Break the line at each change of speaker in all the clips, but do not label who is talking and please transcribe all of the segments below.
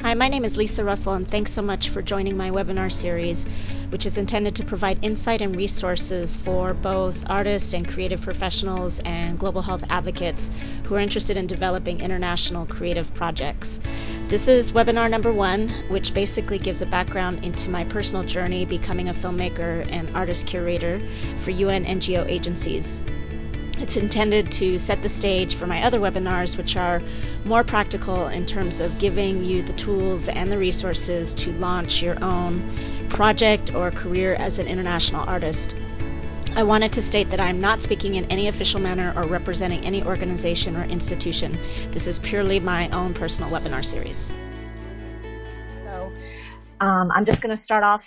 Hi, my name is Lisa Russell, and thanks so much for joining my webinar series, which is intended to provide insight and resources for both artists and creative professionals and global health advocates who are interested in developing international creative projects. This is webinar number 1, which basically gives a background into my personal journey becoming a filmmaker and artist curator for UN NGO agencies. It's intended to set the stage for my other webinars, which are more practical in terms of giving you the tools and the resources to launch your own project or career as an international artist. I wanted to state that I'm not speaking in any official manner or representing any organization or institution. This is purely my own personal webinar series.
I'm just going to start off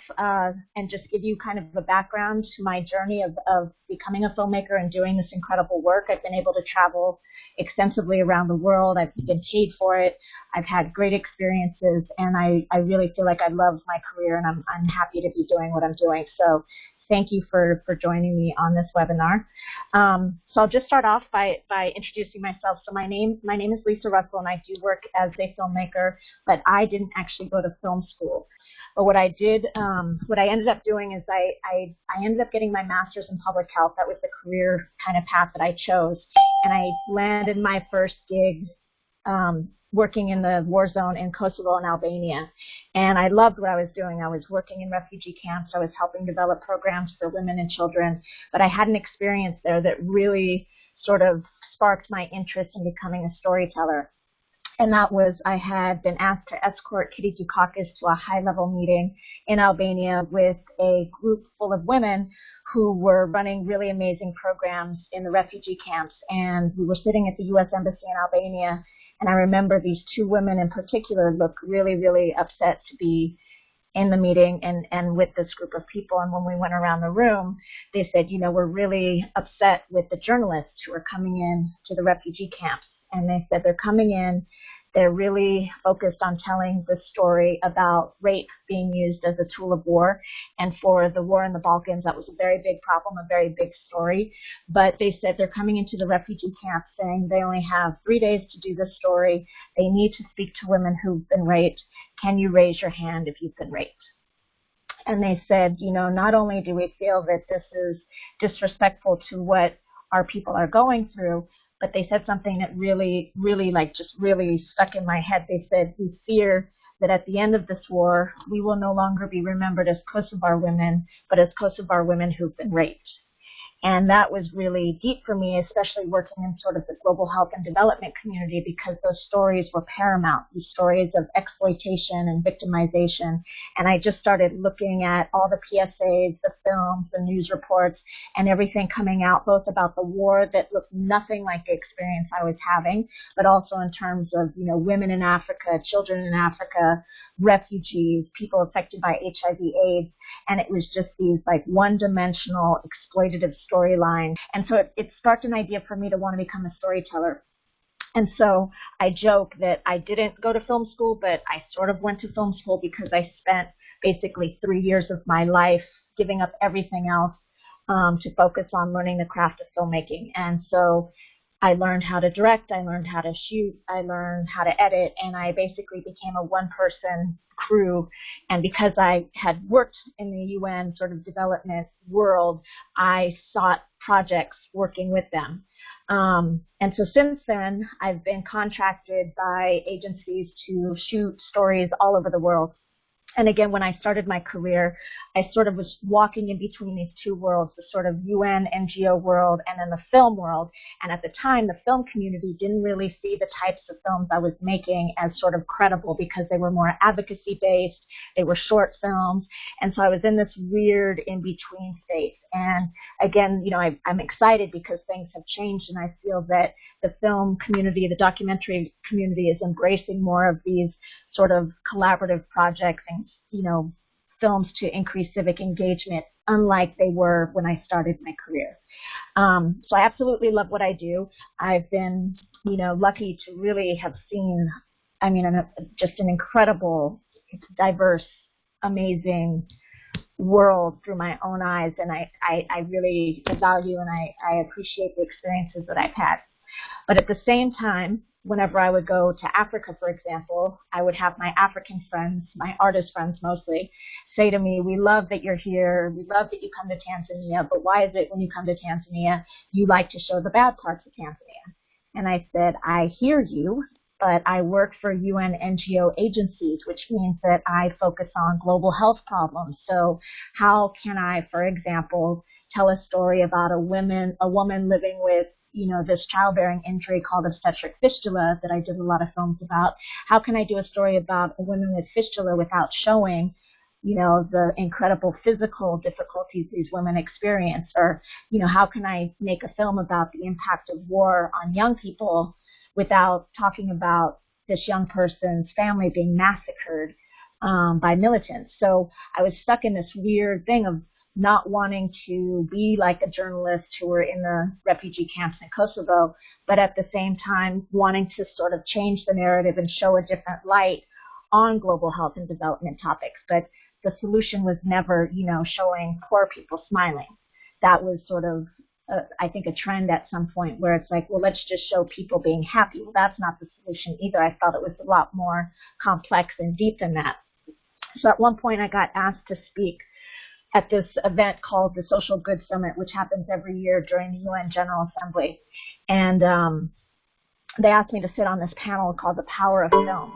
and just give you kind of a background to my journey of becoming a filmmaker and doing this incredible work. I've been able to travel extensively around the world. I've been paid for it. I've had great experiences, and I really feel like I love my career, and I'm happy to be doing what I'm doing. So thank you for joining me on this webinar. So I'll just start off by introducing myself. So my name is Lisa Russell, and I do work as a filmmaker, but I didn't actually go to film school. But what I did, what I ended up doing is I ended up getting my master's in public health. That was the career kind of path that I chose, and I landed my first gig working in the war zone in Kosovo and Albania. And I loved what I was doing. I was working in refugee camps. I was helping develop programs for women and children. But I had an experience there that really sort of sparked my interest in becoming a storyteller. And that was, I had been asked to escort Kitty Dukakis to a high-level meeting in Albania with a group full of women who were running really amazing programs in the refugee camps. And we were sitting at the U.S. Embassy in Albania, and I remember these two women in particular looked really, really upset to be in the meeting and with this group of people. And when we went around the room, they said, you know, we're really upset with the journalists who are coming in to the refugee camps. And they said they're coming in, they're really focused on telling the story about rape being used as a tool of war. And for the war in the Balkans, that was a very big problem, a very big story. But they said they're coming into the refugee camps saying they only have 3 days to do this story. They need to speak to women who've been raped. Can you raise your hand if you've been raped? And they said, you know, not only do we feel that this is disrespectful to what our people are going through, but they said something that really, really, just really stuck in my head. They said, we fear that at the end of this war, we will no longer be remembered as Kosovar women, but as Kosovar women who've been raped. And that was really deep for me, especially working in sort of the global health and development community, because those stories were paramount, the stories of exploitation and victimization. And I just started looking at all the PSAs, the films, the news reports, and everything coming out, both about the war that looked nothing like the experience I was having, but also in terms of, you know, women in Africa, children in Africa, refugees, people affected by HIV/AIDS. And it was just these like one-dimensional exploitative storyline. And so it sparked an idea for me to want to become a storyteller. And so I joke that I didn't go to film school, but I sort of went to film school because I spent basically 3 years of my life giving up everything else to focus on learning the craft of filmmaking. And so I learned how to direct, I learned how to shoot, I learned how to edit, and I basically became a one-person crew. And because I had worked in the UN sort of development world, I sought projects working with them. And so since then, I've been contracted by agencies to shoot stories all over the world. And again, when I started my career, I sort of was walking in between these two worlds, the sort of UN, NGO world, and then the film world. And at the time, the film community didn't really see the types of films I was making as sort of credible because they were more advocacy-based, they were short films. And so I was in this weird in-between space. And again, you know, I'm excited because things have changed, and I feel that the film community, the documentary community is embracing more of these sort of collaborative projects and, you know, films to increase civic engagement, unlike they were when I started my career. So I absolutely love what I do. I've been, you know, lucky to really have seen, I mean, just an incredible, diverse, amazing world through my own eyes, and I really value and I appreciate the experiences that I've had. But at the same time, whenever I would go to Africa, for example, I would have my African friends, my artist friends mostly, say to me, we love that you're here, we love that you come to Tanzania, but why is it when you come to Tanzania, you like to show the bad parts of Tanzania? And I said, I hear you, but I work for UN NGO agencies, which means that I focus on global health problems. So how can I, for example, tell a story about a woman living with, this childbearing injury called obstetric fistula that I did a lot of films about? How can I do a story about a woman with fistula without showing, the incredible physical difficulties these women experience? Or, how can I make a film about the impact of war on young people without talking about this young person's family being massacred by militants? So I was stuck in this weird thing of not wanting to be like a journalist who were in the refugee camps in Kosovo, but at the same time wanting to sort of change the narrative and show a different light on global health and development topics. But the solution was never, showing poor people smiling. That was sort of, I think, a trend at some point where it's like, well, let's just show people being happy. Well, that's not the solution either. I felt it was a lot more complex and deep than that. So at one point I got asked to speak at this event called the Social Good Summit, which happens every year during the UN General Assembly. And they asked me to sit on this panel called The Power of Film.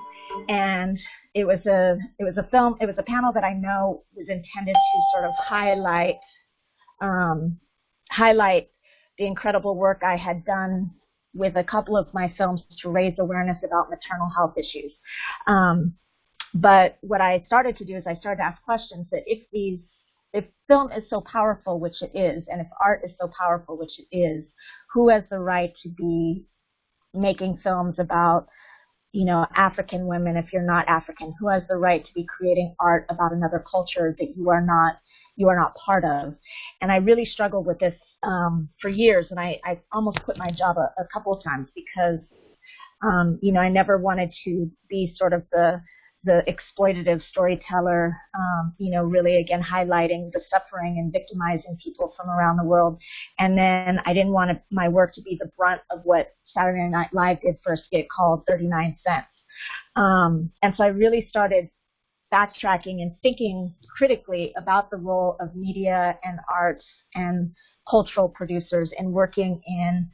And it was a panel that I know was intended to sort of highlight the incredible work I had done with a couple of my films to raise awareness about maternal health issues. But what I started to do is I started to ask questions that if film is so powerful, which it is, and if art is so powerful, which it is, who has the right to be making films about, African women if you're not African? Who has the right to be creating art about another culture that you are not part of? And I really struggled with this for years, and I almost quit my job a couple of times because, I never wanted to be sort of the exploitative storyteller, really, again, highlighting the suffering and victimizing people from around the world. And then I didn't want my work to be the brunt of what Saturday Night Live did for a skit called 39 Cents. And so I really started backtracking and thinking critically about the role of media and arts and cultural producers in working in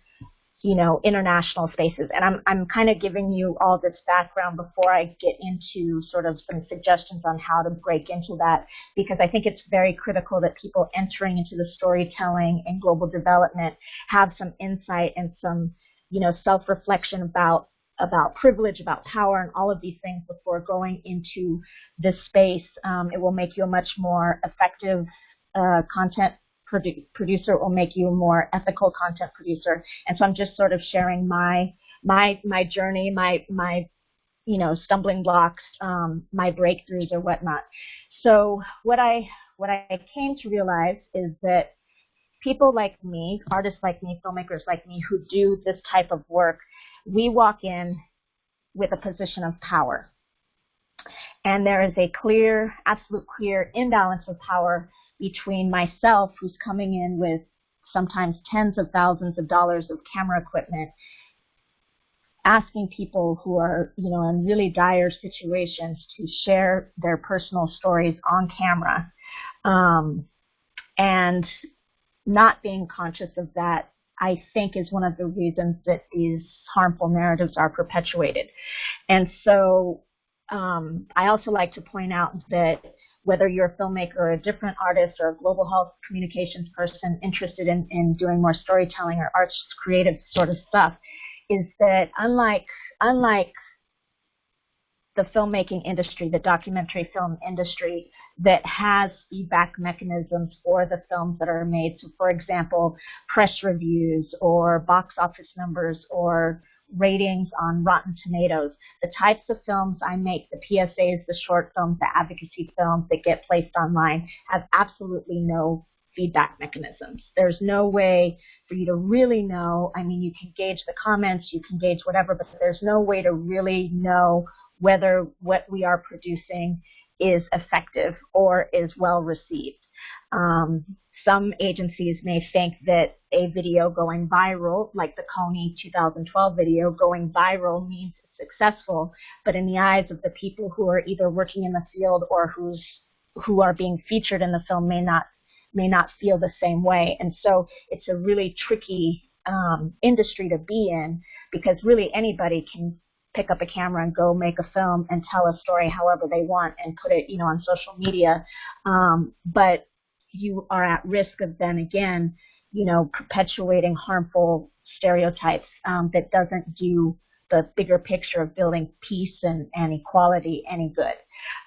international spaces. And I'm kind of giving you all this background before I get into sort of some suggestions on how to break into that, because I think it's very critical that people entering into the storytelling and global development have some insight and some, self-reflection about privilege, about power, and all of these things before going into this space. It will make you a much more effective content producer. It will make you a more ethical content producer. And so I'm just sort of sharing my journey, my stumbling blocks, my breakthroughs or whatnot. So what I came to realize is that people like me, artists like me, filmmakers like me who do this type of work, we walk in with a position of power. And there is a absolute clear imbalance of power between myself, who's coming in with sometimes tens of thousands of dollars of camera equipment, asking people who are, in really dire situations to share their personal stories on camera, and not being conscious of that, I think, is one of the reasons that these harmful narratives are perpetuated. And so I also like to point out that whether you're a filmmaker or a different artist or a global health communications person interested in doing more storytelling or arts creative sort of stuff, is that unlike the filmmaking industry, the documentary film industry, that has feedback mechanisms for the films that are made. So, for example, press reviews or box office numbers or ratings on Rotten Tomatoes. The types of films I make, the PSAs, the short films, the advocacy films that get placed online, have absolutely no feedback mechanisms. There's no way for you to really know. I mean, you can gauge the comments, you can gauge whatever, but there's no way to really know whether what we are producing is effective or is well received. some agencies may think that a video going viral, like the Coney 2012 video going viral, means it's successful, but in the eyes of the people who are either working in the field or who are being featured in the film may not feel the same way. And so it's a really tricky industry to be in, because really anybody can pick up a camera and go make a film and tell a story however they want and put it, on social media. But you are at risk of then again, perpetuating harmful stereotypes that doesn't do the bigger picture of building peace and equality any good.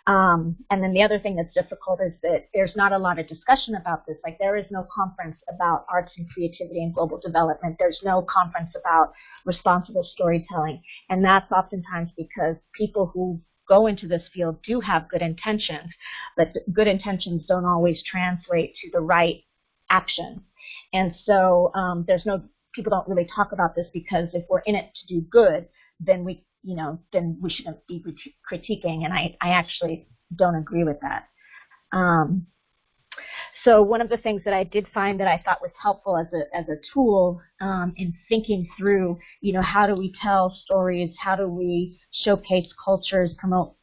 And then the other thing that's difficult is that there's not a lot of discussion about this. Like, there is no conference about arts and creativity and global development. There's no conference about responsible storytelling. And that's oftentimes because people who go into this field do have good intentions, but good intentions don't always translate to the right action. And so people don't really talk about this, because if we're in it to do good, then we shouldn't be critiquing, and I actually don't agree with that. So one of the things that I did find that I thought was helpful as a tool in thinking through, how do we tell stories, how do we showcase cultures, promote,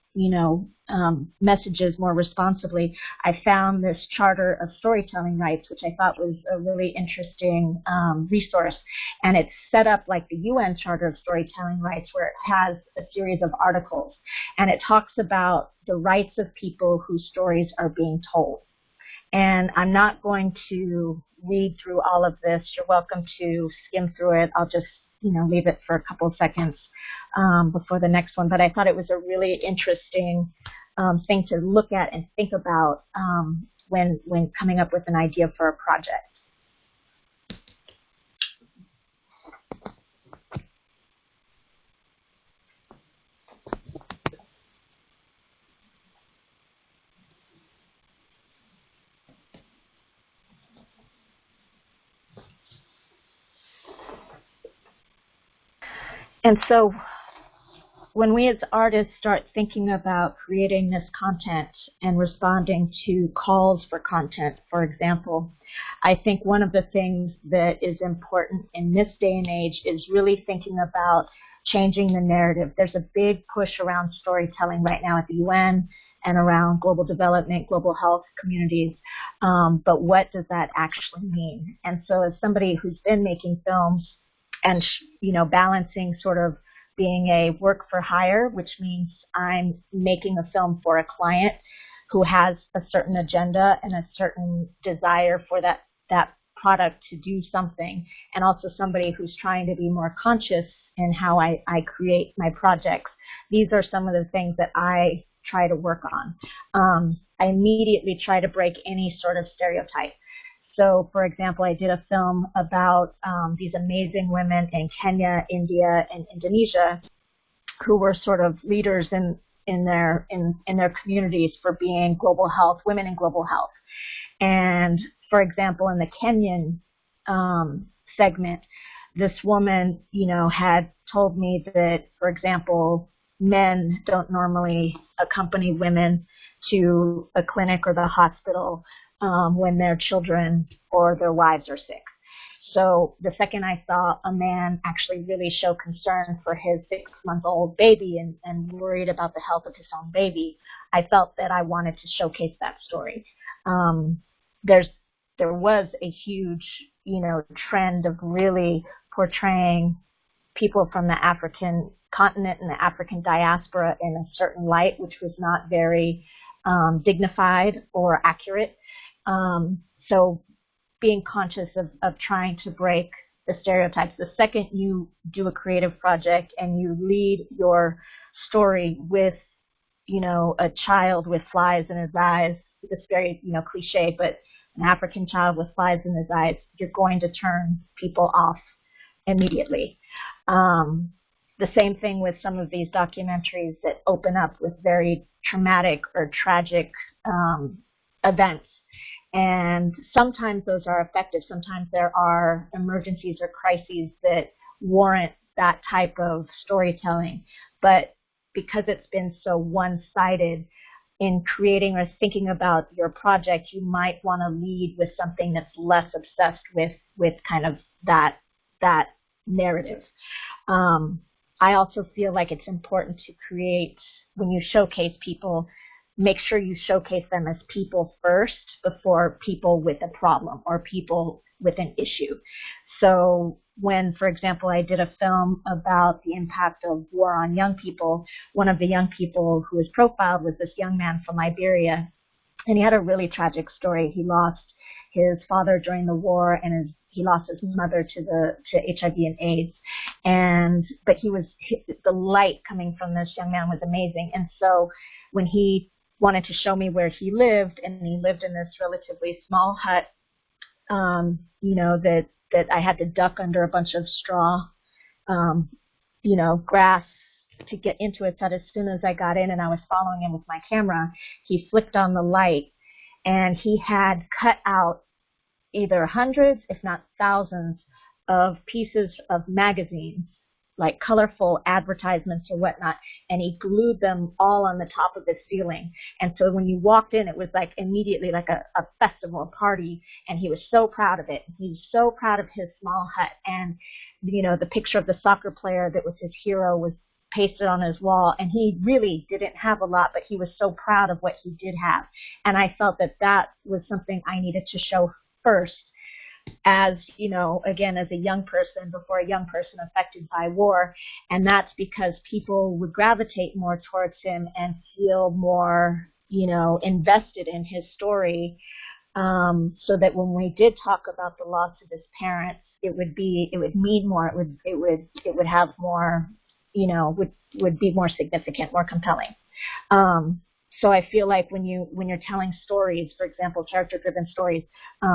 messages more responsibly, I found this Charter of Storytelling Rights, which I thought was a really interesting resource. And it's set up like the UN Charter of Storytelling Rights, where it has a series of articles. And it talks about the rights of people whose stories are being told. And I'm not going to read through all of this. You're welcome to skim through it. I'll just leave it for a couple of seconds before the next one. But I thought it was a really interesting thing to look at and think about when coming up with an idea for a project. And so when we as artists start thinking about creating this content and responding to calls for content, for example, I think one of the things that is important in this day and age is really thinking about changing the narrative. There's a big push around storytelling right now at the UN and around global development, global health communities, but what does that actually mean? And so as somebody who's been making films and, balancing sort of being a work for hire, which means I'm making a film for a client who has a certain agenda and a certain desire for that product to do something, and also somebody who's trying to be more conscious in how I create my projects. These are some of the things that I try to work on. I immediately try to break any sort of stereotype. So, for example, I did a film about these amazing women in Kenya, India, and Indonesia who were sort of leaders in their communities for being global health, women in global health. And, for example, in the Kenyan segment, this woman, had told me that, for example, men don't normally accompany women to a clinic or the hospital when their children or their wives are sick. So the second I saw a man actually really show concern for his 6-month-old baby and worried about the health of his own baby, I felt that I wanted to showcase that story. There was a huge, trend of really portraying people from the African continent and the African diaspora in a certain light, which was not very dignified or accurate. So being conscious of trying to break the stereotypes. The second you do a creative project and you lead your story with, a child with flies in his eyes, it's very, cliche, but an African child with flies in his eyes, you're going to turn people off immediately. The same thing with some of these documentaries that open up with very traumatic or tragic events. And sometimes those are effective. Sometimes there are emergencies or crises that warrant that type of storytelling. But because it's been so one-sided, in creating or thinking about your project, you might want to lead with something that's less obsessed with kind of that narrative. I also feel like it's important to create, when you showcase people, make sure you showcase them as people first before people with a problem or people with an issue. So when, for example, I did a film about the impact of war on young people, one of the young people who was profiled was this young man from Liberia, and he had a really tragic story. He lost his father during the war, and he lost his mother to HIV and AIDS. But the light coming from this young man was amazing. And so when he wanted to show me where he lived, and he lived in this relatively small hut, that I had to duck under a bunch of straw, grass to get into it. So as soon as I got in and I was following him with my camera, he flicked on the light, and he had cut out either hundreds, if not thousands, of pieces of magazines, like colorful advertisements or whatnot, and he glued them all on the top of his ceiling. And so when you walked in, it was like immediately like a festival, a party, and he was so proud of it. He was so proud of his small hut, and the picture of the soccer player that was his hero was pasted on his wall, and he really didn't have a lot, but he was so proud of what he did have. And I felt that was something I needed to show first, as again, as a young person, before a young person affected by war. And that's because people would gravitate more towards him and feel more invested in his story, so that when we did talk about the loss of his parents, it would mean more, it would have more, would be more significant, more compelling. So I feel like when you're telling stories, for example, character-driven stories,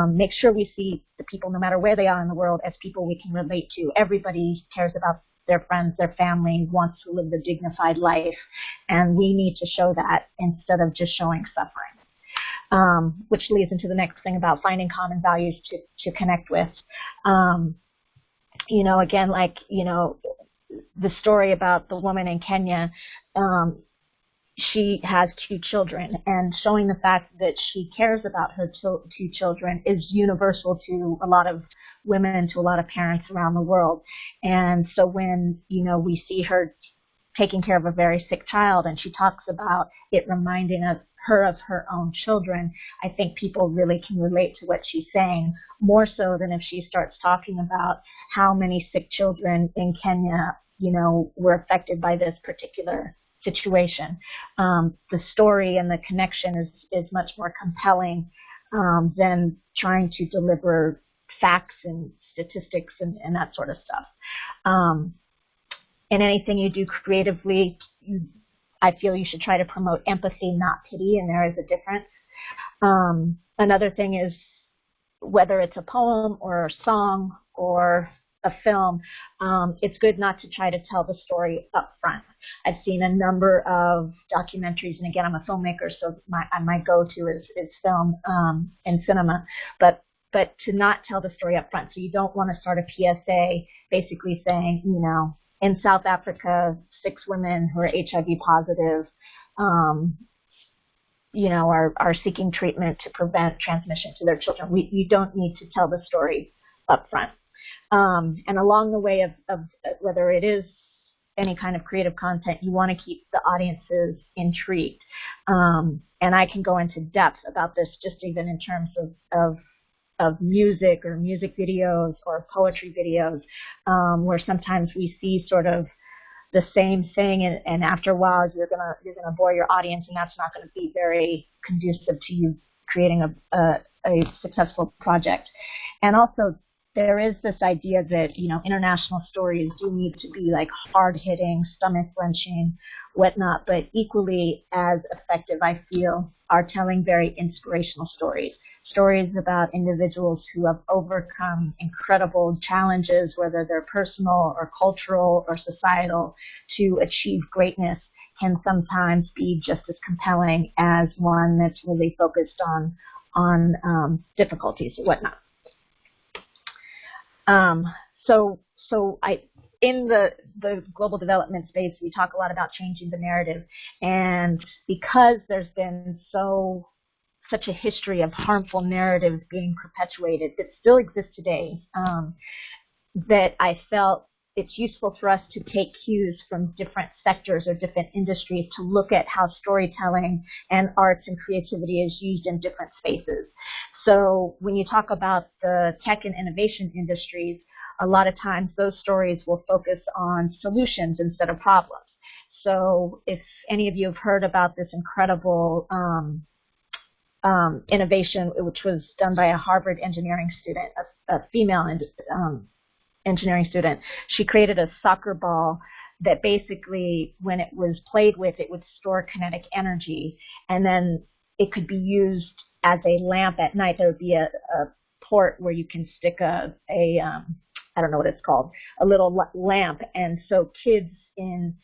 make sure we see the people, no matter where they are in the world, as people we can relate to. Everybody cares about their friends, their family, wants to live a dignified life, and we need to show that instead of just showing suffering. Which leads into the next thing about finding common values to connect with. Again, the story about the woman in Kenya, she has 2 children, and showing the fact that she cares about her 2 children is universal to a lot of women, to a lot of parents around the world. And so when, we see her taking care of a very sick child, and she talks about it reminding her of her own children, I think people really can relate to what she's saying, more so than if she starts talking about how many sick children in Kenya, were affected by this particular situation. The story and the connection is much more compelling than trying to deliver facts and statistics and that sort of stuff. And anything you do creatively, I feel you should try to promote empathy, not pity, and there is a difference. Another thing is, whether it's a poem or a song or a film, it's good not to try to tell the story up front. I've seen a number of documentaries, and again, I'm a filmmaker, so my go-to is film and cinema, but to not tell the story up front. So you don't want to start a PSA basically saying, in South Africa, 6 women who are HIV positive, are seeking treatment to prevent transmission to their children. You don't need to tell the story up front. And along the way of whether it is any kind of creative content, you want to keep the audiences intrigued. And I can go into depth about this, just even in terms of music or music videos or poetry videos, where sometimes we see sort of the same thing, and after a while you're gonna bore your audience, and that's not going to be very conducive to you creating a successful project. And also, there is this idea that, international stories do need to be like hard-hitting, stomach-wrenching, whatnot, but equally as effective, I feel, are telling very inspirational stories. Stories about individuals who have overcome incredible challenges, whether they're personal or cultural or societal, to achieve greatness, can sometimes be just as compelling as one that's really focused on difficulties or whatnot. So in the global development space, we talk a lot about changing the narrative. And because there's been such a history of harmful narratives being perpetuated that still exist today, that I felt it's useful for us to take cues from different sectors or different industries to look at how storytelling and arts and creativity is used in different spaces. So when you talk about the tech and innovation industries, a lot of times those stories will focus on solutions instead of problems. So if any of you have heard about this incredible innovation, which was done by a Harvard engineering student, a female engineering student, she created a soccer ball that basically, when it was played with, it would store kinetic energy, and then it could be used as a lamp at night. There would be a port where you can stick a I don't know what it's called, a little lamp, and so kids in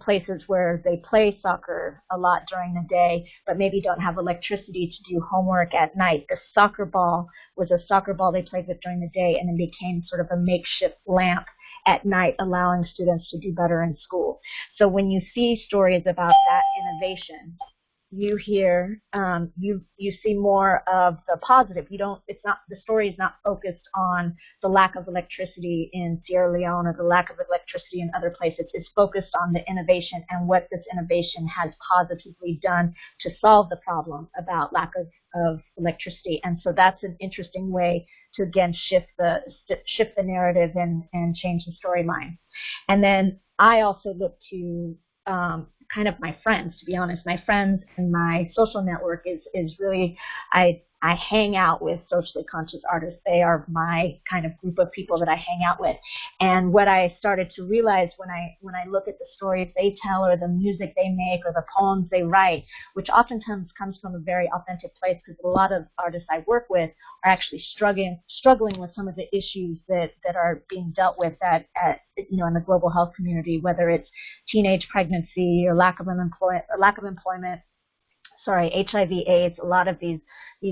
places where they play soccer a lot during the day, but maybe don't have electricity to do homework at night. The soccer ball was a soccer ball they played with during the day, and then became sort of a makeshift lamp at night, allowing students to do better in school. So when you see stories about that innovation, you hear, you see more of the positive. The story is not focused on the lack of electricity in Sierra Leone or the lack of electricity in other places. It's focused on the innovation and what this innovation has positively done to solve the problem about lack of electricity. And so that's an interesting way to, again, shift the narrative and change the storyline. And then I also look to kind of my friends, to be honest. My friends and my social network is really, I hang out with socially conscious artists. They are my kind of group of people that I hang out with. And what I started to realize when I look at the stories they tell, or the music they make, or the poems they write, which oftentimes comes from a very authentic place, because a lot of artists I work with are actually struggling with some of the issues that are being dealt with in the global health community, whether it's teenage pregnancy or lack of employment, HIV/AIDS, a lot of these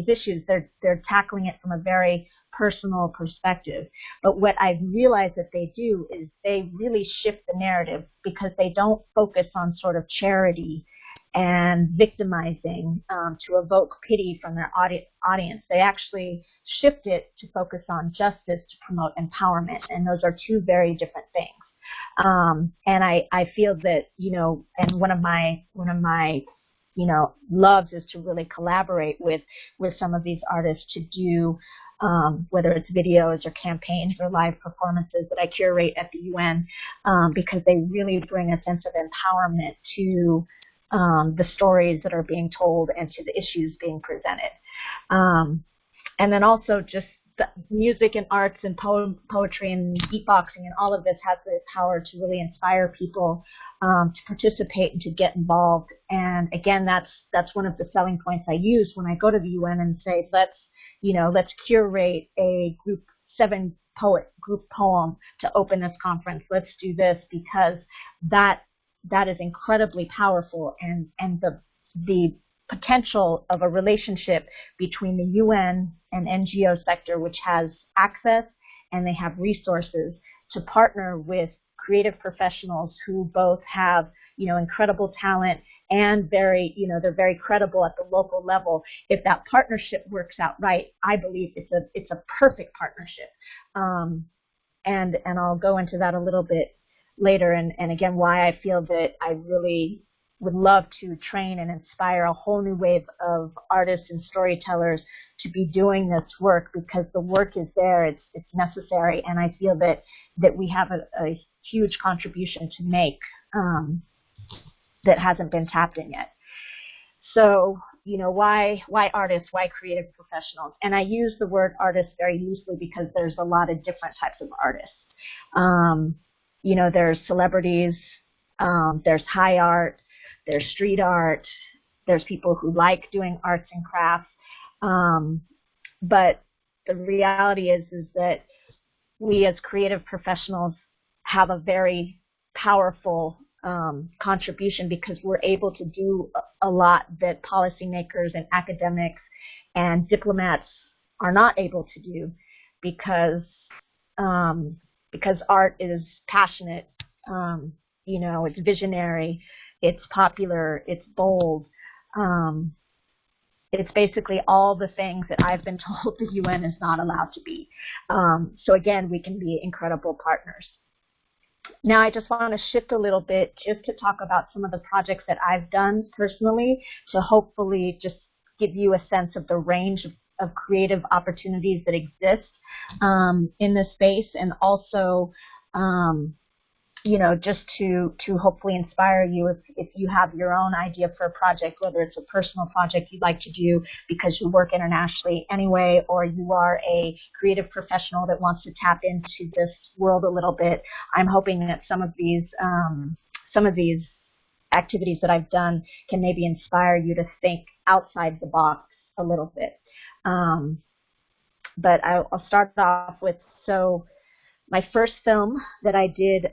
issues, they're tackling it from a very personal perspective. But what I've realized that they do is they really shift the narrative, because they don't focus on sort of charity and victimizing to evoke pity from their audience. They actually shift it to focus on justice, to promote empowerment, and those are two very different things. And I feel that, and one of my loves is to really collaborate with some of these artists to do, whether it's videos or campaigns or live performances that I curate at the UN, because they really bring a sense of empowerment to the stories that are being told and to the issues being presented. And then also just the music and arts and poetry and beatboxing and all of this has the power to really inspire people to participate and to get involved. And again, that's one of the selling points I use when I go to the UN and say, let's curate a group 7 poet group poem to open this conference. Let's do this, because that is incredibly powerful, and the potential of a relationship between the UN and NGO sector, which has access and they have resources, to partner with creative professionals who both have, incredible talent and they're very credible at the local level. If that partnership works out right, I believe it's a perfect partnership. And I'll go into that a little bit later, and again, why I feel that I really would love to train and inspire a whole new wave of artists and storytellers to be doing this work, because the work is there, it's necessary, and I feel that we have a huge contribution to make that hasn't been tapped in yet. So, why artists, why creative professionals? And I use the word artist very loosely, because there's a lot of different types of artists. There's celebrities, there's high art, there's street art, there's people who like doing arts and crafts. But the reality is that we as creative professionals have a very powerful contribution, because we're able to do a lot that policymakers and academics and diplomats are not able to do, because because art is passionate, it's visionary, it's popular, it's bold. It's basically all the things that I've been told the UN is not allowed to be. So again, we can be incredible partners. Now I just want to shift a little bit just to talk about some of the projects that I've done personally to hopefully just give you a sense of the range of creative opportunities that exist in this space, and also just to hopefully inspire you if you have your own idea for a project, whether it's a personal project you'd like to do because you work internationally anyway, or you are a creative professional that wants to tap into this world a little bit. I'm hoping that some of these activities that I've done can maybe inspire you to think outside the box a little bit. But I'll start off with, my first film that I did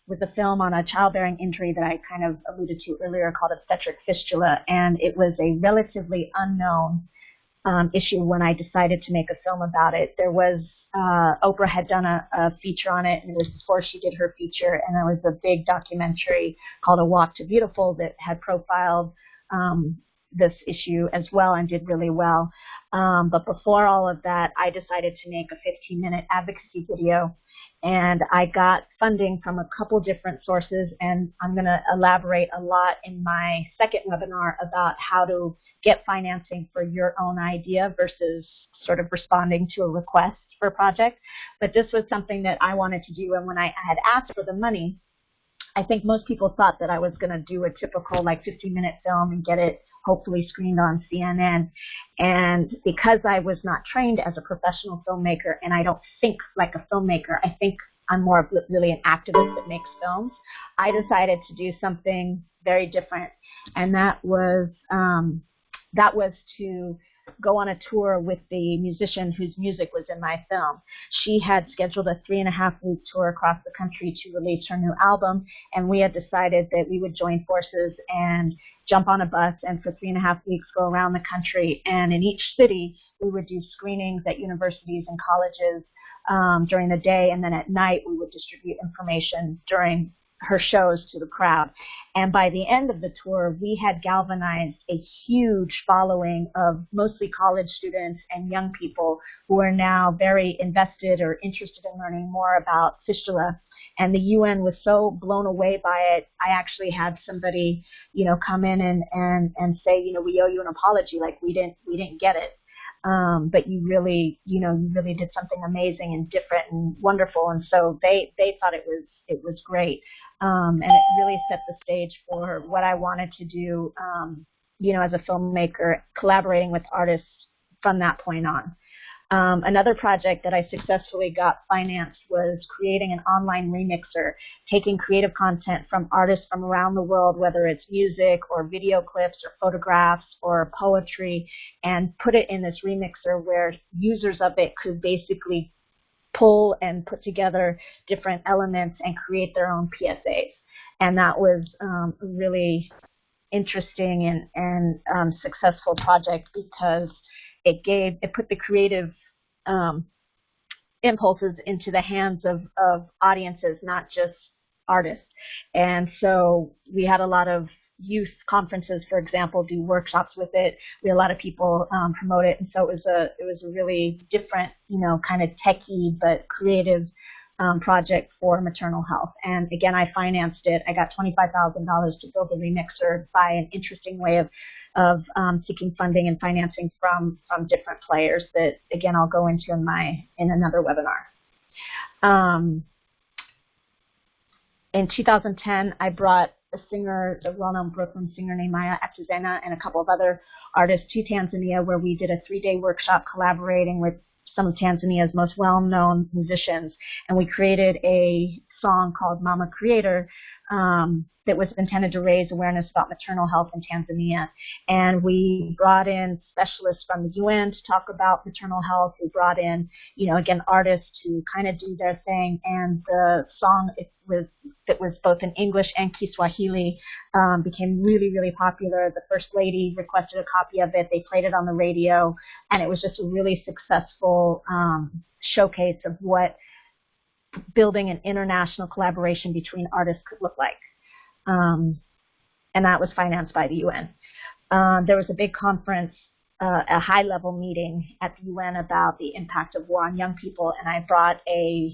was a film on a childbearing injury that I kind of alluded to earlier called obstetric fistula, and it was a relatively unknown issue when I decided to make a film about it. There was, Oprah had done a feature on it, and it was before she did her feature, and there was a big documentary called A Walk to Beautiful that had profiled this issue as well and did really well. But before all of that, I decided to make a 15-minute advocacy video, and I got funding from a couple different sources, and I'm going to elaborate a lot in my second webinar about how to get financing for your own idea versus sort of responding to a request for a project. But this was something that I wanted to do, and when I had asked for the money, I think most people thought that I was going to do a typical 15-minute film and get it hopefully screened on CNN. And because I was not trained as a professional filmmaker, and I don't think like a filmmaker, I think I'm more of really an activist that makes films, I decided to do something very different. And that was to go on a tour with the musician whose music was in my film. She had scheduled a 3.5-week tour across the country to release her new album, and we had decided that we would join forces and jump on a bus and for 3.5 weeks go around the country. And in each city, we would do screenings at universities and colleges during the day, and then at night we would distribute information during her shows to the crowd. And by the end of the tour, we had galvanized a huge following of mostly college students and young people who are now very invested or interested in learning more about fistula. And the UN was so blown away by it, I actually had somebody, come in and say, we owe you an apology, we didn't get it. But you really did something amazing and different and wonderful. And so they thought it was great. And it really set the stage for what I wanted to do, as a filmmaker, collaborating with artists from that point on. Another project that I successfully got financed was creating an online remixer, taking creative content from artists from around the world, whether it's music or video clips or photographs or poetry, and put it in this remixer where users of it could basically pull and put together different elements and create their own PSAs. And that was a really interesting and successful project because it put the creative impulses into the hands of audiences, not just artists. And so we had a lot of youth conferences, for example, do workshops with it. We had a lot of people promote it, and so it was a really different, kind of techie but creative project for maternal health. And again, I financed it. I got $25,000 to build the remixer by an interesting way of seeking funding and financing from different players that, again, I'll go into in another webinar. In 2010, I brought a singer, a well-known Brooklyn singer named Maya Atuzena, and a couple of other artists to Tanzania, where we did a 3-day workshop collaborating with some of Tanzania's most well-known musicians. And we created a song called Mama Creator that was intended to raise awareness about maternal health in Tanzania. And we brought in specialists from the UN to talk about maternal health. We brought in, again, artists to kind of do their thing. And the song, that was both in English and Kiswahili, became really, really popular. The First Lady requested a copy of it. They played it on the radio. And it was just a really successful showcase of what building an international collaboration between artists could look like. And that was financed by the UN. There was a big conference, a high-level meeting at the UN about the impact of war on young people, and I brought a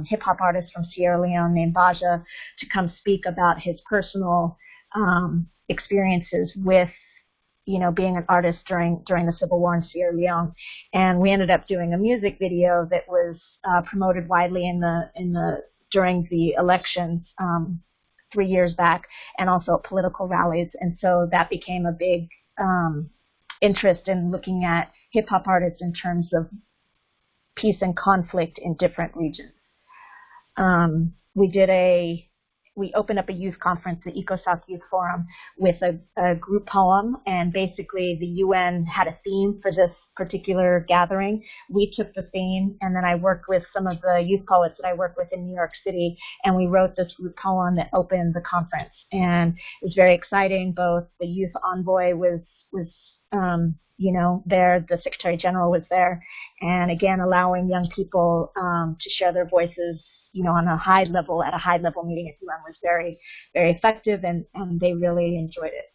hip-hop artist from Sierra Leone named Baja to come speak about his personal experiences with, being an artist during the Civil War in Sierra Leone. And we ended up doing a music video that was promoted widely during the elections 3 years back, and also at political rallies. And so that became a big interest in looking at hip-hop artists in terms of peace and conflict in different regions. We opened up a youth conference, the EcoSouth Youth Forum, with a group poem, and basically the UN had a theme for this particular gathering. We took the theme, and then I worked with some of the youth poets that I work with in New York City, and we wrote this group poem that opened the conference. And it was very exciting. Both the youth envoy was there, the Secretary General was there, and again, allowing young people to share their voices, on a high level, at a high level meeting at UN was very, very effective, and they really enjoyed it.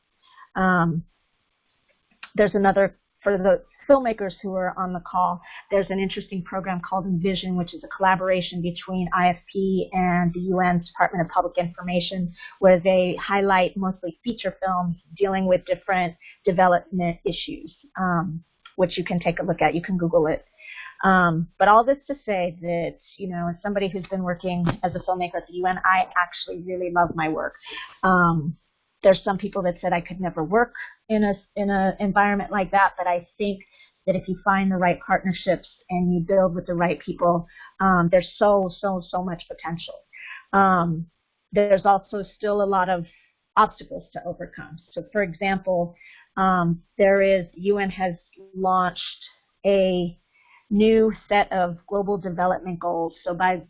There's another, for the filmmakers who are on the call, there's an interesting program called Envision, which is a collaboration between IFP and the UN's Department of Public Information, where they highlight mostly feature films dealing with different development issues, which you can take a look at. You can Google it. But all this to say that, as somebody who's been working as a filmmaker at the UN, I actually really love my work. There's some people that said I could never work in a environment like that, but I think that if you find the right partnerships and you build with the right people, there's so much potential. There's also still a lot of obstacles to overcome. So, for example, UN has launched a new set of global development goals. So by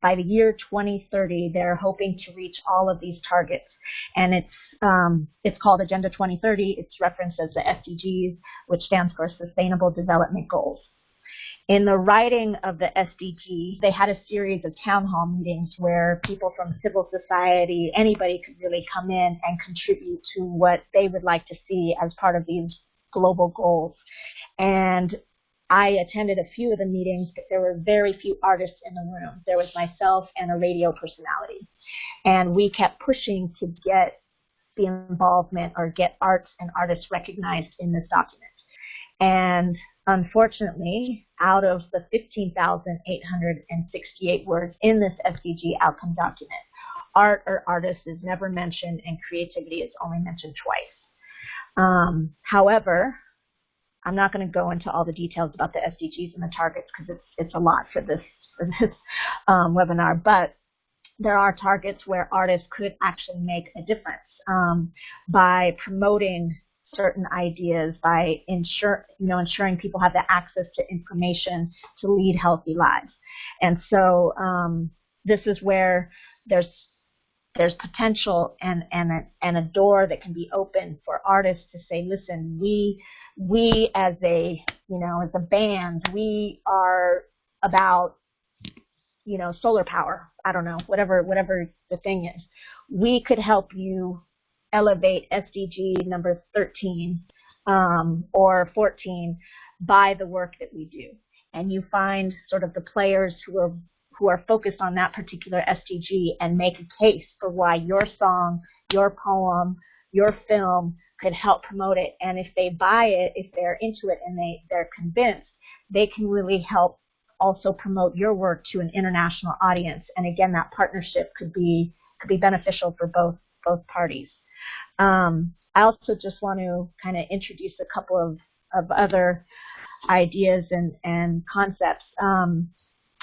the year 2030, they're hoping to reach all of these targets, and it's called Agenda 2030. It's referenced as the SDGs, which stands for Sustainable Development Goals. In the writing of the SDG, they had a series of town hall meetings where people from civil society, anybody could really come in and contribute to what they would like to see as part of these global goals. And I attended a few of the meetings, but there were very few artists in the room. There was myself and a radio personality. And we kept pushing to get the involvement or get arts and artists recognized in this document. And unfortunately, out of the 15,868 words in this SDG outcome document, art or artist is never mentioned, and creativity is only mentioned twice. However, I'm not going to go into all the details about the SDGs and the targets because it's a lot for this webinar, but there are targets where artists could actually make a difference by promoting certain ideas, by ensuring people have the access to information to lead healthy lives. And so this is where there's potential and a door that can be opened for artists to say, listen, we as a band, we are about solar power. I don't know, whatever the thing is. We could help you elevate SDG number 13 or 14 by the work that we do. And you find sort of the players who are focused on that particular SDG and make a case for why your song, your poem, your film could help promote it. And if they buy it, if they're into it and they're convinced, they can really help also promote your work to an international audience. And again, that partnership could be beneficial for both parties. I also just want to kind of introduce a couple of other ideas and concepts.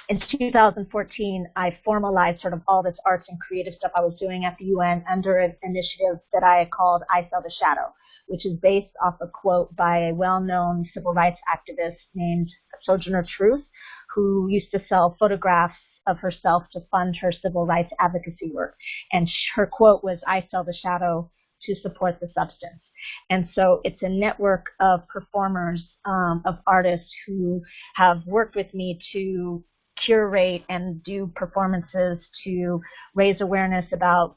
In 2014, I formalized sort of all this arts and creative stuff I was doing at the UN under an initiative that I called I Sell the Shadow, which is based off a quote by a well-known civil rights activist named Sojourner Truth, who used to sell photographs of herself to fund her civil rights advocacy work. And her quote was, "I sell the shadow to support the substance." And so it's a network of performers, of artists who have worked with me to curate and do performances to raise awareness about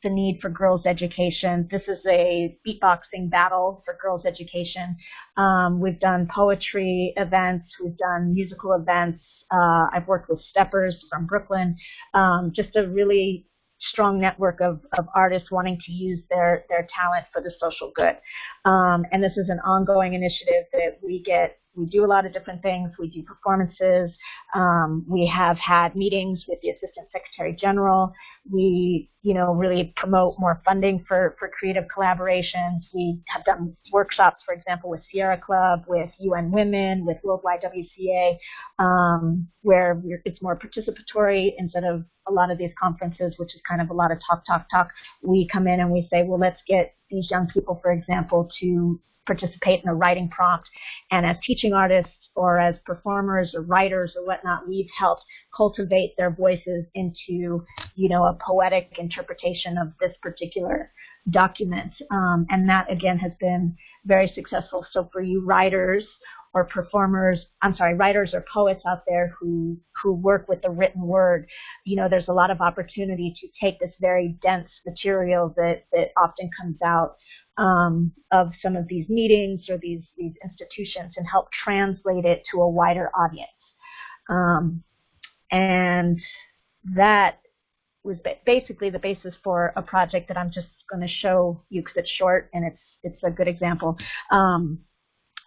the need for girls' education. This is a beatboxing battle for girls' education. We've done poetry events. We've done musical events. I've worked with steppers from Brooklyn. Just a really strong network of artists wanting to use their talent for the social good. And this is an ongoing initiative that we do a lot of different things. We do performances. We have had meetings with the Assistant Secretary General. We, really promote more funding for creative collaborations. We have done workshops, for example, with Sierra Club, with UN Women, with Worldwide WCA, where it's more participatory instead of a lot of these conferences, which is kind of a lot of talk. We come in and we say, well, let's get these young people, for example, to participate in a writing prompt. And as teaching artists or as performers or writers or whatnot, we've helped cultivate their voices into, a poetic interpretation of this particular document. And that, again, has been very successful. So for you writers or writers or poets out there who work with the written word, there's a lot of opportunity to take this very dense material that often comes out of some of these meetings or these institutions and help translate it to a wider audience. And that was basically the basis for a project that I'm just going to show you because it's short and it's a good example.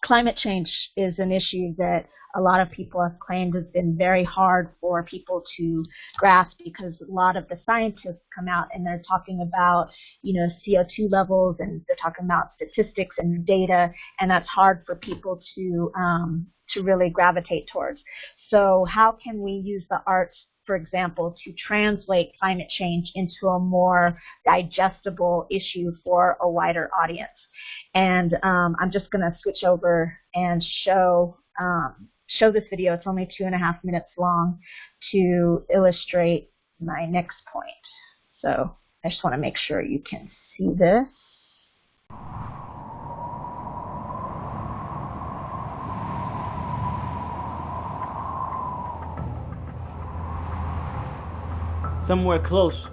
Climate change is an issue that a lot of people have claimed has been very hard for people to grasp because a lot of the scientists come out and they're talking about, CO2 levels and they're talking about statistics and data, and that's hard for people to really gravitate towards. So how can we use the arts, for example, to translate climate change into a more digestible issue for a wider audience? And I'm just going to switch over and show this video. It's only 2.5 minutes long to illustrate my next point. So I just want to make sure you can see this.
Somewhere close,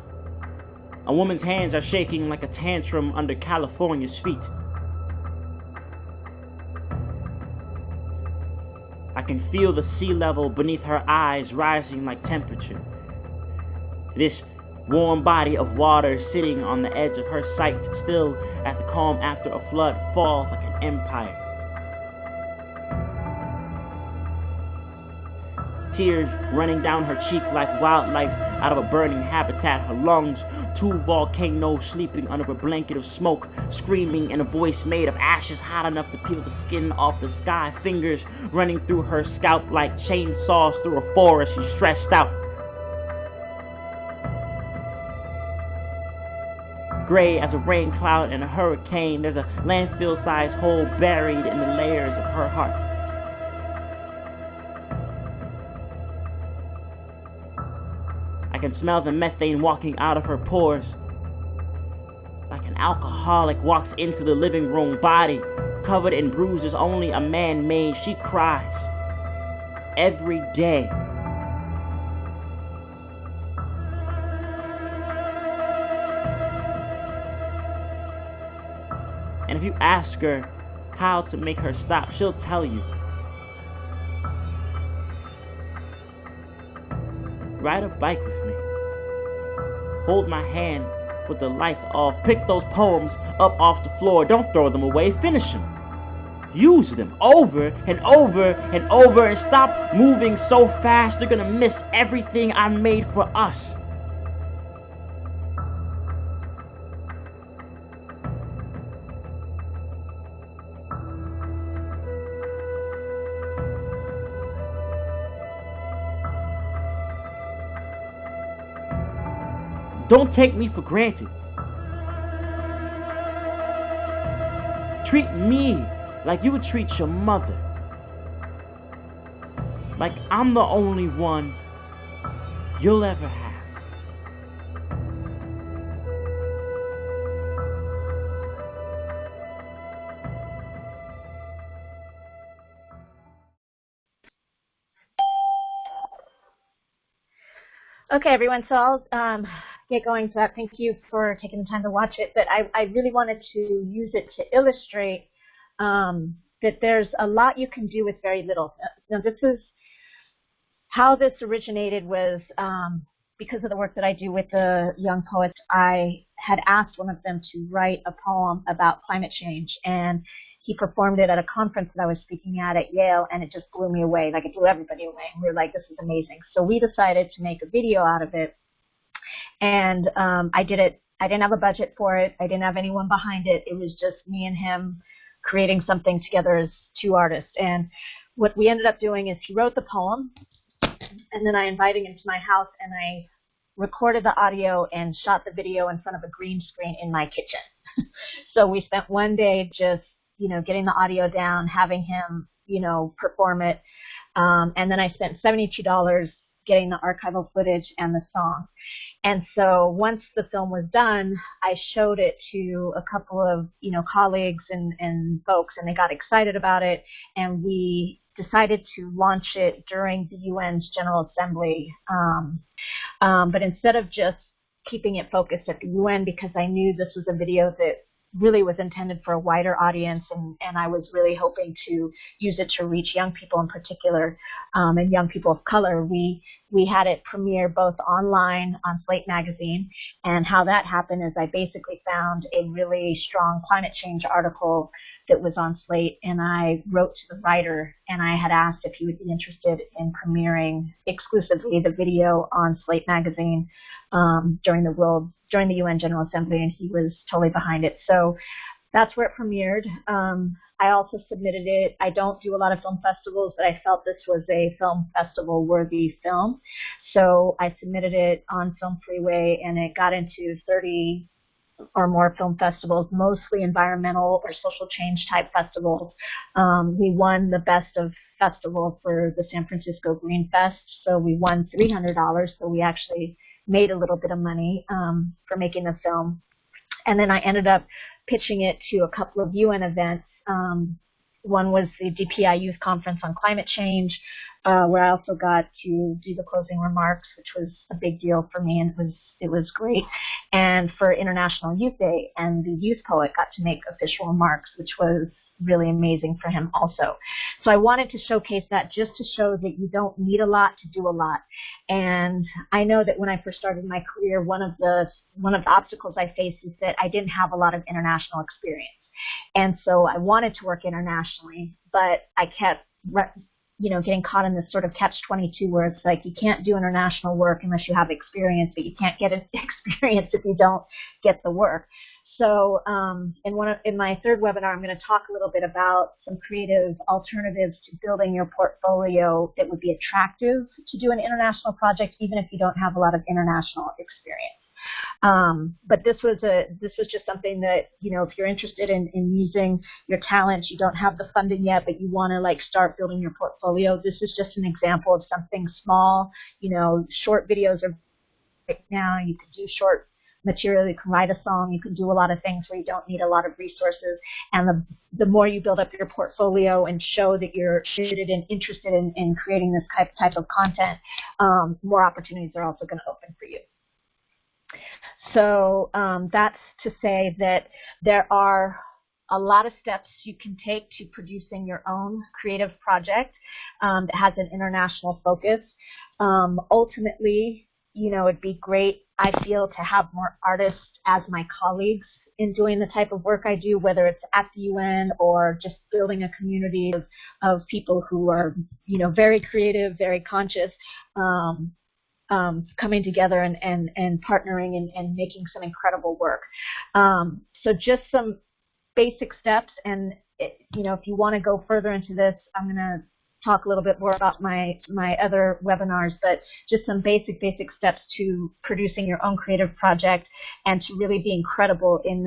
a woman's hands are shaking like a tantrum under California's feet. I can feel the sea level beneath her eyes rising like temperature. This warm body of water sitting on the edge of her sight, still as the calm after a flood falls like an empire. Tears running down her cheek like wildlife out of a burning habitat. Her lungs, 2 volcanoes sleeping under a blanket of smoke, screaming in a voice made of ashes hot enough to peel the skin off the sky. Fingers running through her scalp like chainsaws through a forest. She's stressed out. Gray as a rain cloud in a hurricane. There's a landfill-sized hole buried in the layers of her heart. I can smell the methane walking out of her pores. Like an alcoholic walks into the living room, body covered in bruises only a man made. She cries every day. And if you ask her how to make her stop, she'll tell you. Ride a bike with me. Hold my hand with the lights off. Pick those poems up off the floor. Don't throw them away. Finish them. Use them over and over and over, and stop moving so fast. You're gonna miss everything I made for us. Don't take me for granted. Treat me like you would treat your mother. Like I'm the only one you'll ever have.
Okay, everyone, so I'll get going to that. Thank you for taking the time to watch it, but I really wanted to use it to illustrate that there's a lot you can do with very little. Now, this is how this originated was because of the work that I do with the young poets. I had asked one of them to write a poem about climate change, and he performed it at a conference that I was speaking at Yale, and it just blew me away. Like, it blew everybody away. And we were like, this is amazing. So we decided to make a video out of it, and I did it. I didn't have a budget for it. I didn't have anyone behind it. It was just me and him creating something together as two artists. And what we ended up doing is he wrote the poem, and then I invited him to my house, and I recorded the audio and shot the video in front of a green screen in my kitchen. So we spent one day just, getting the audio down, having him, perform it. And then I spent $72 getting the archival footage and the song. And so once the film was done, I showed it to a couple of, colleagues and folks, and they got excited about it. And we decided to launch it during the UN's General Assembly. But instead of just keeping it focused at the UN, because I knew this was a video that really was intended for a wider audience, and I was really hoping to use it to reach young people in particular, and young people of color. We had it premiere both online on Slate magazine, and how that happened is I basically found a really strong climate change article that was on Slate, and I wrote to the writer, and I had asked if he would be interested in premiering exclusively the video on Slate magazine during the UN General Assembly, and he was totally behind it. So that's where it premiered. I also submitted it. I don't do a lot of film festivals, but I felt this was a film festival worthy film. So I submitted it on Film Freeway, and it got into 30 or more film festivals, mostly environmental or social change type festivals. We won the best of festival for the San Francisco Green Fest, so we won $300, so we actually made a little bit of money for making the film. And then I ended up pitching it to a couple of UN events. One was the DPI Youth Conference on Climate Change, where I also got to do the closing remarks, which was a big deal for me, and it was great. And for International Youth Day, and the youth poet got to make official remarks, which was really amazing for him also. So I wanted to showcase that, just to show that you don't need a lot to do a lot. And I know that when I first started my career, one of the obstacles I faced is that I didn't have a lot of international experience. And so I wanted to work internationally, but I kept getting caught in this sort of catch-22 where it's like you can't do international work unless you have experience, but you can't get experience if you don't get the work. So in my third webinar, I'm going to talk a little bit about some creative alternatives to building your portfolio that would be attractive to do an international project, even if you don't have a lot of international experience. But this was just something that, if you're interested in using your talents, you don't have the funding yet, but you want to start building your portfolio. This is just an example of something small. Short videos are right now. You can do short material, you can write a song, you can do a lot of things where you don't need a lot of resources. And the more you build up your portfolio and show that you're interested in creating this type of content, more opportunities are also going to open for you. So that's to say that there are a lot of steps you can take to producing your own creative project that has an international focus. Ultimately, it'd be great, I feel, to have more artists as my colleagues in doing the type of work I do, whether it's at the UN or just building a community of people who are, very creative, very conscious, coming together and partnering and making some incredible work. So just some basic steps, and if you want to go further into this, I'm going to talk a little bit more about my other webinars, but just some basic steps to producing your own creative project and to really being credible in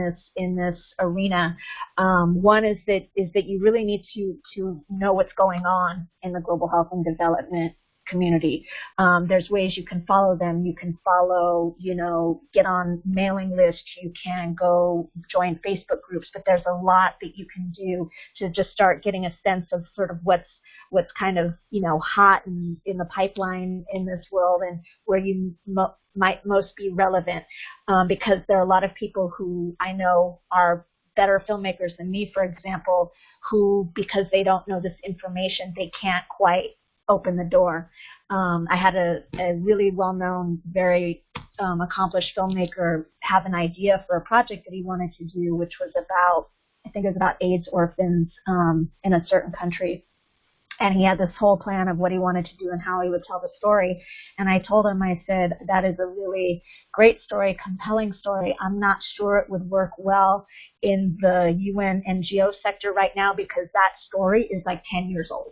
this arena. One is that you really need to know what's going on in the global health and development community. There's ways you can follow them. You can follow, get on mailing lists. You can go join Facebook groups, but there's a lot that you can do to just start getting a sense of sort of what's kind of, hot in the pipeline in this world and where you might most be relevant, because there are a lot of people who I know are better filmmakers than me, for example, who, because they don't know this information, they can't quite open the door. I had a really well-known, very accomplished filmmaker have an idea for a project that he wanted to do, which was about, I think it was about AIDS orphans in a certain country. And he had this whole plan of what he wanted to do and how he would tell the story. And I told him, I said, that is a really great story, compelling story. I'm not sure it would work well in the UN NGO sector right now because that story is like 10 years old.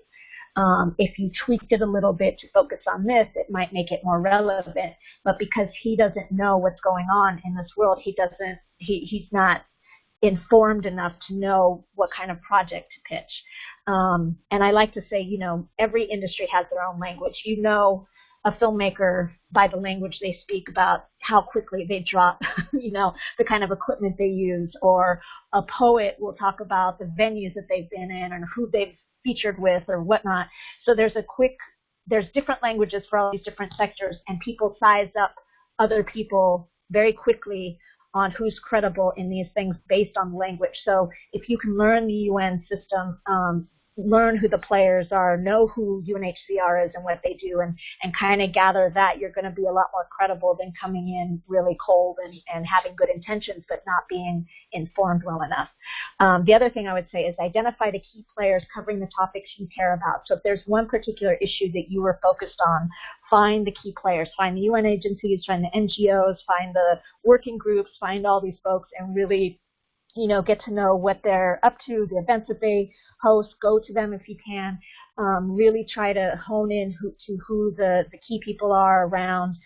If you tweaked it a little bit to focus on this, it might make it more relevant. But because he doesn't know what's going on in this world, he's not informed enough to know what kind of project to pitch. And I like to say, every industry has their own language. A filmmaker by the language they speak about how quickly they drop, the kind of equipment they use, or a poet will talk about the venues that they've been in and who they've featured with or whatnot. So there's different languages for all these different sectors, and people size up other people very quickly on who's credible in these things based on language. So if you can learn the UN system, learn who the players are, know who UNHCR is and what they do, and kind of gather that, you're going to be a lot more credible than coming in really cold and having good intentions but not being informed well enough. The other thing I would say is identify the key players covering the topics you care about. So if there's one particular issue that you are focused on, find the key players, find the UN agencies, find the NGOs, find the working groups, find all these folks and really get to know what they're up to, the events that they host, go to them if you can. Really try to hone in to who the key people are around,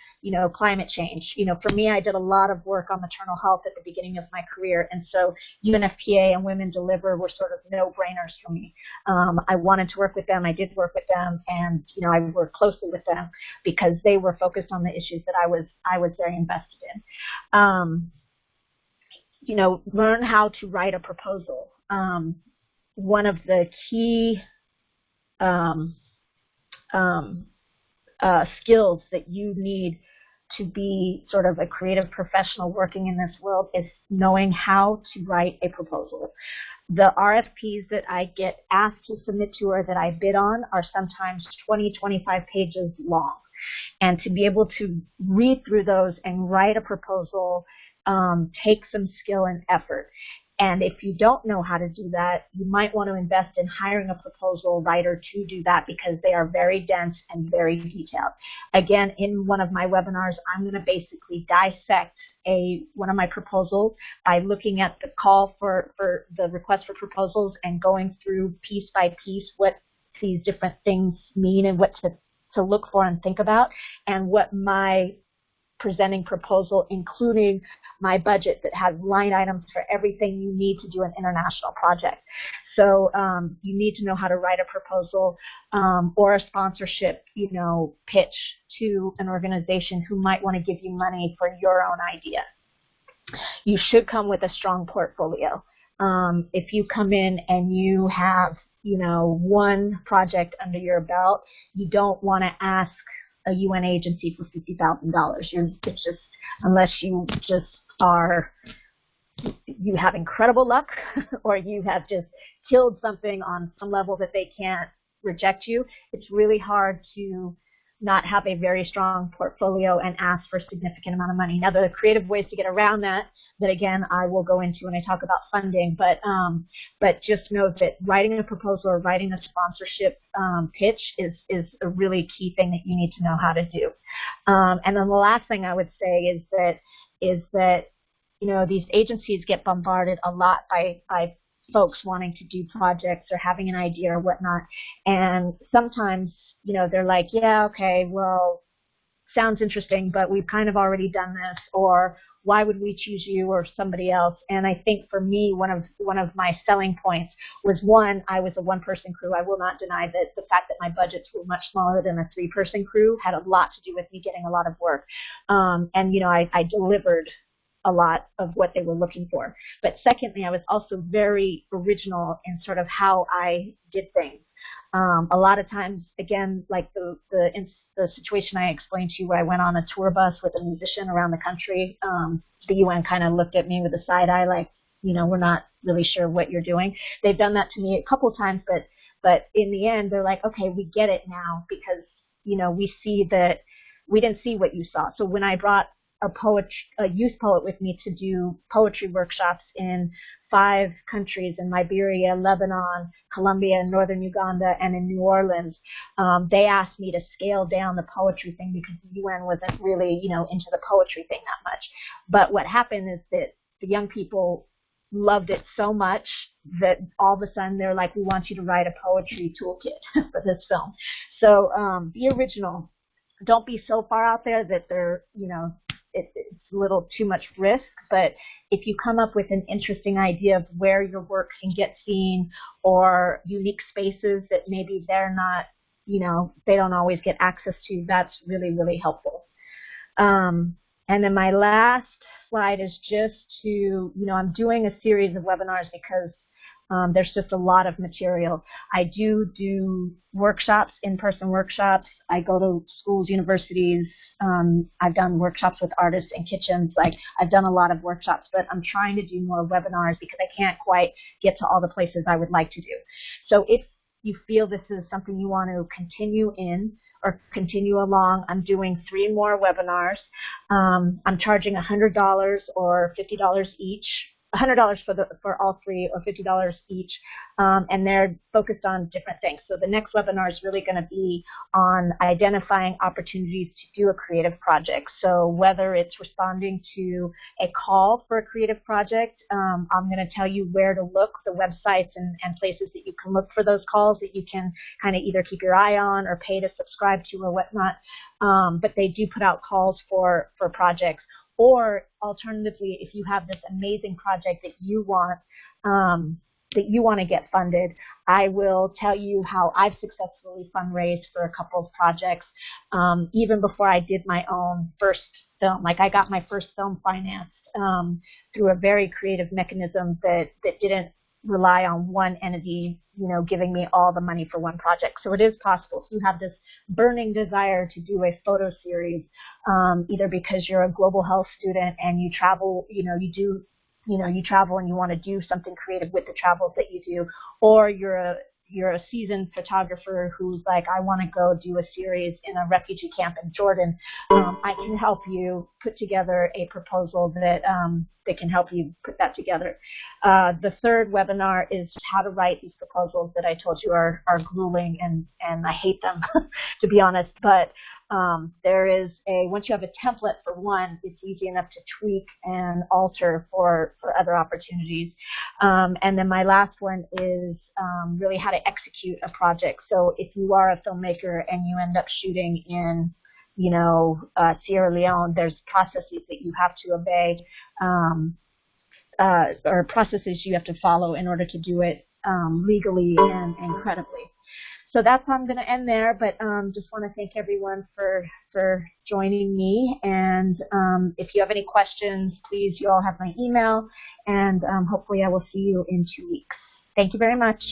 climate change. For me, I did a lot of work on maternal health at the beginning of my career, and so UNFPA and Women Deliver were sort of no-brainers for me. I wanted to work with them. I did work with them, and I worked closely with them because they were focused on the issues that I was very invested in. Learn how to write a proposal. One of the key skills that you need to be sort of a creative professional working in this world is knowing how to write a proposal. The RFPs that I get asked to submit to or that I bid on are sometimes 20, 25 pages long. And to be able to read through those and write a proposal takes some skill and effort. And if you don't know how to do that, you might want to invest in hiring a proposal writer to do that because they are very dense and very detailed. Again, in one of my webinars, I'm going to basically dissect one of my proposals by looking at the call for the request for proposals and going through piece by piece what these different things mean and what to look for and think about, and what my presenting proposal, including my budget that has line items for everything you need to do an international project. So you need to know how to write a proposal or a sponsorship, pitch to an organization who might want to give you money for your own idea. You should come with a strong portfolio. If you come in and you have, one project under your belt, you don't want to ask a UN agency for $50,000. It's just, unless you just you have incredible luck or you have just killed something on some level that they can't reject you, it's really hard to not have a very strong portfolio and ask for a significant amount of money. Now, there are creative ways to get around that again, I will go into when I talk about funding, but just know that writing a proposal or writing a sponsorship pitch is a really key thing that you need to know how to do. And then the last thing I would say is that these agencies get bombarded a lot by folks wanting to do projects or having an idea or whatnot, and sometimes they're like, yeah, okay, well, sounds interesting, but we've kind of already done this, or why would we choose you or somebody else? And I think for me, one of my selling points was, one, I was a one-person crew. I will not deny that the fact that my budgets were much smaller than a three-person crew had a lot to do with me getting a lot of work. And, you know, I delivered a lot of what they were looking for. But secondly, I was also very original in sort of how I did things. A lot of times, again, like the situation I explained to you where I went on a tour bus with a musician around the country, the UN kind of looked at me with a side eye like, you know, we're not really sure what you're doing. They've done that to me a couple times, but in the end, they're like, okay, we get it now because, you know, we see that we didn't see what you saw. So when I brought a youth poet with me to do poetry workshops in 5 countries, in Liberia, Lebanon, Colombia, northern Uganda, and in New Orleans. They asked me to scale down the poetry thing because the UN wasn't really, you know, into the poetry thing that much. But what happened is that the young people loved it so much that all of a sudden they're like, we want you to write a poetry toolkit for this film. So be original. Don't be so far out there that they're, you know, it's a little too much risk, but if you come up with an interesting idea of where your work can get seen or unique spaces that maybe they're not, you know, they don't always get access to, that's really, really helpful. And then my last slide is just to, you know, I'm doing a series of webinars because there's just a lot of material. I do workshops, in-person workshops. I go to schools, universities. I've done workshops with artists in kitchens. Like, I've done a lot of workshops, but I'm trying to do more webinars because I can't quite get to all the places I would like to do. So if you feel this is something you want to continue in or continue along, I'm doing 3 more webinars. I'm charging $100 or $50 each. $100 for all 3 or $50 each, and they're focused on different things. So the next webinar is really going to be on identifying opportunities to do a creative project. So whether it's responding to a call for a creative project, I'm going to tell you where to look, the websites and places that you can look for those calls that you can kind of either keep your eye on or pay to subscribe to or whatnot. But they do put out calls for projects. Or alternatively, if you have this amazing project that you want to get funded, I will tell you how I've successfully fundraised for a couple of projects, even before I did my own first film. Like, I got my first film financed through a very creative mechanism that didn't rely on one entity, you know, giving me all the money for one project. So it is possible. If you have this burning desire to do a photo series, either because you're a global health student and you travel, you travel and you want to do something creative with the travels that you do, or you're a seasoned photographer who's like, I want to go do a series in a refugee camp in Jordan, I can help you put together a proposal that can help you put that together. The third webinar is how to write these proposals that I told you are grueling and I hate them, to be honest. But there is once you have a template for one, it's easy enough to tweak and alter for other opportunities. And then my last one is really how to execute a project. So if you are a filmmaker and you end up shooting in, Sierra Leone, there's processes that you have to obey, or processes you have to follow in order to do it legally and credibly. So that's how I'm going to end there, but just want to thank everyone for joining me. And if you have any questions, please, you all have my email, and hopefully I will see you in 2 weeks. Thank you very much.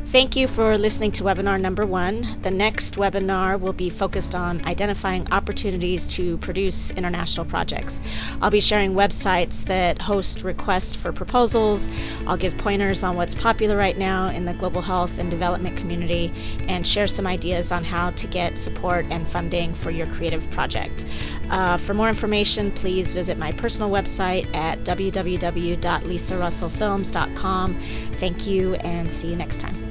Thank you for listening to webinar number 1. The next webinar will be focused on identifying opportunities to produce international projects. I'll be sharing websites that host requests for proposals. I'll give pointers on what's popular right now in the global health and development community, and share some ideas on how to get support and funding for your creative project. For more information, please visit my personal website at www.lisarussellfilms.com. Thank you, and see you next time.